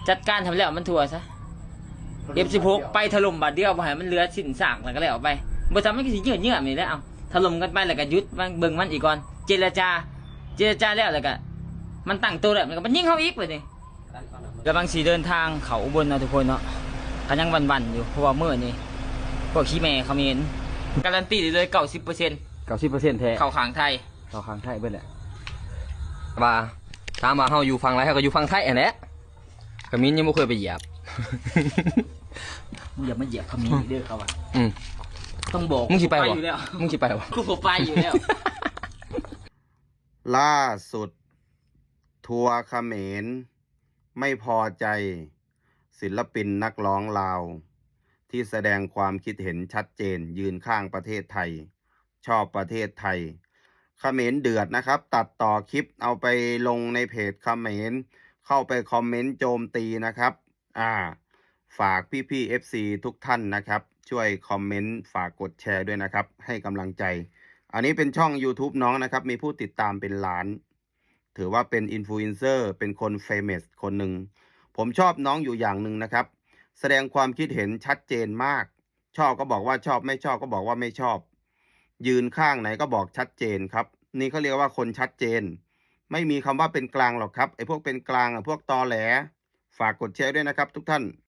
จัดการทำแล้วมันทั่วซะ F16 ไปถล่มบาดเดียวบ่ให้มันเหลือสิ้นซากแล้วก็แล้วไปบ่ทำมันก็สิเยื่อนี่แหละเอาถล่มกันไปแล้วก็หยุดมันเบิ่งมันอีกก่อนเจรจาแล้วก็มันตั้งตัวแล้วมันก็มันยิงเฮาอีกบัดนี้กำลังสิเดินทางเขาอุบลเนาะทุกคนเนาะก็ยังวันๆอยู่เพราะว่ามื้อนี้พวกขี้แม่เขมรการันตีได้เลย 90% แท้ เข้าข้างไทย เขาข้างไทยเบิดแหละว่าถามว่าเฮาอยู่ฝั่งไรเฮาก็อยู่ฝั่งไทยอันแหละขมิ้นยังบ่เคยไปเหยียบ มึงอย่ามาเหยียบคำนี้เด้อเขาอ่ะ ต้องบอก มึงสิไปบ่ อยู่แล้ว มึงสิไปบ่ กูไปอยู่แล้ว ล่าสุด ทัวร์เขมรไม่พอใจศิลปินนักร้องลาว ที่แสดงความคิดเห็นชัดเจนยืนข้างประเทศไทย ชอบประเทศไทยเขมรเดือดนะครับ ตัดต่อคลิปเอาไปลงในเพจเขมรเข้าไปคอมเมนต์โจมตีนะครับฝากพี่ๆ FC ทุกท่านนะครับ ช่วยคอมเมนต์ฝากกดแชร์ด้วยนะครับ ให้กำลังใจ อันนี้เป็นช่อง YouTube น้องนะครับ มีผู้ติดตามเป็นล้าน ถือว่าเป็นอินฟลูเอนเซอร์เป็นคนเฟมัสคนหนึ่งผมชอบน้องอยู่อย่างหนึ่งนะครับ แสดงความคิดเห็นชัดเจนมาก ชอบก็บอกว่าชอบไม่ชอบก็บอกว่าไม่ชอบ ยืนข้างไหนก็บอกชัดเจนครับ นี่เขาเรียกว่าคนชัดเจน ไม่มีคำว่าเป็นกลางหรอกครับไอ้พวกเป็นกลางพวกตอแหลฝากกดแชร์ด้วยนะครับทุกท่าน